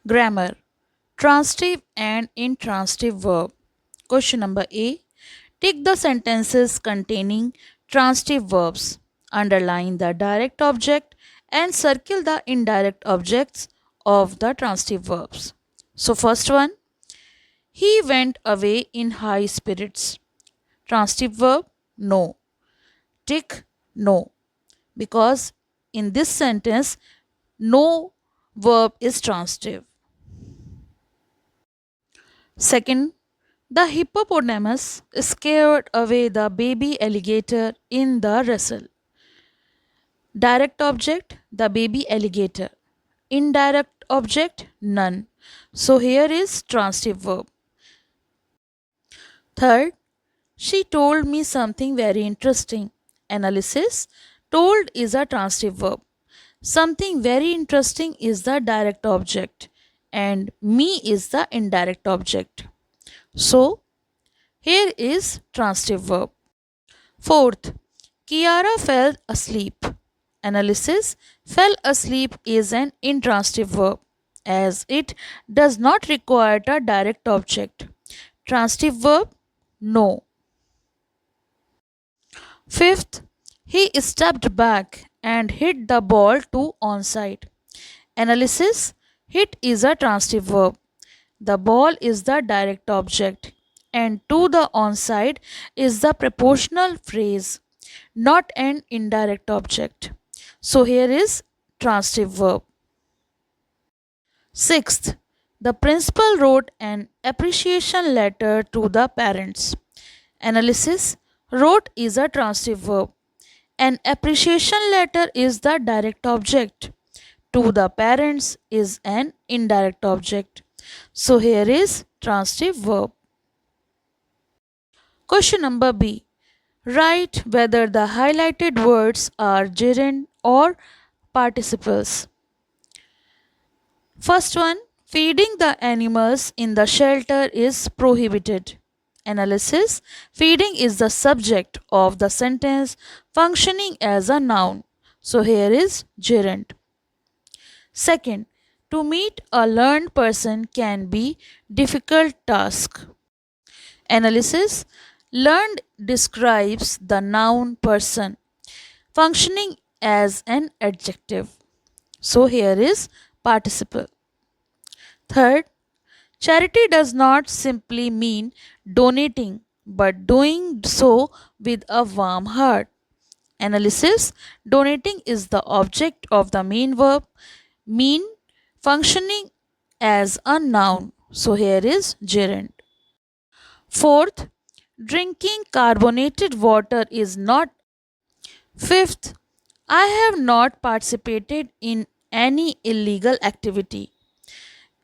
Grammar. Transitive and intransitive verb. Question number A. Tick the sentences containing transitive verbs. Underline the direct object and circle the indirect objects of the transitive verbs. So, first one, he went away in high spirits. Transitive verb, no. Tick no, because in this sentence, no verb is transitive. Second, the hippopotamus scared away the baby alligator in the wrestle. Direct object, the baby alligator. Indirect object, none. So here is transitive verb. Third, she told me something very interesting. Analysis. Told is a transitive verb. Something very interesting is the direct object and me is the indirect object. So here is transitive verb. Fourth, Kiara fell asleep. Analysis. Fell asleep is an intransitive verb as it does not require a direct object. Transitive verb, no. Fifth, he stepped back and hit the ball to onside. Analysis. Hit is a transitive verb. The ball is the direct object and to the onside is the prepositional phrase, not an indirect object. So here is transitive verb. Sixth, the principal wrote an appreciation letter to the parents. Analysis. Wrote is a transitive verb. An appreciation letter is the direct object. To the parents is an indirect object. So here is transitive verb. Question number B. Write whether the highlighted words are gerund or participles. First one, feeding the animals in the shelter is prohibited. Analysis. Feeding is the subject of the sentence functioning as a noun. So here is gerund. Second, to meet a learned person can be difficult task. Analysis. Learned describes the noun person functioning as an adjective. So here is participle. Third, charity does not simply mean donating but doing so with a warm heart. Analysis. Donating is the object of the main verb, mean functioning as a noun. So here is gerund. Fourth, drinking carbonated water is not. Fifth, I have not participated in any illegal activity.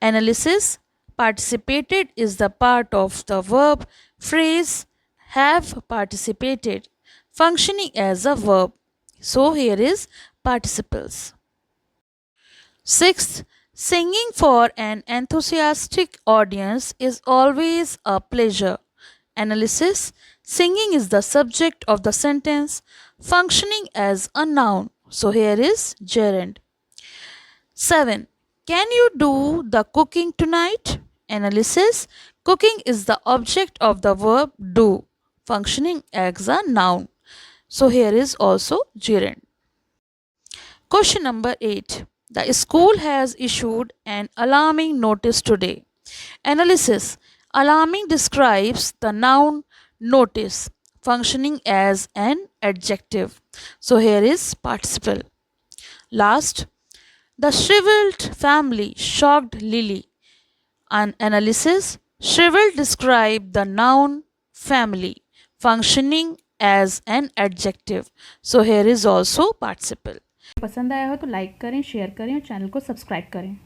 Analysis. Participated is the part of the verb phrase have participated, functioning as a verb. So here is participles. Sixth, singing for an enthusiastic audience is always a pleasure. Analysis. Singing is the subject of the sentence, functioning as a noun. So here is gerund. 7. Can you do the cooking tonight? Analysis. Cooking is the object of the verb do, functioning as a noun. So here is also gerund. Question number 8. The school has issued an alarming notice today. Analysis. Alarming describes the noun notice, functioning as an adjective. So here is participle. Last, the shriveled family shocked Lily. An analysis. Shriveled describe the noun family, functioning as an adjective. So here is also participle. पसंद आया हो तो like करें, share करें और channel को subscribe करें।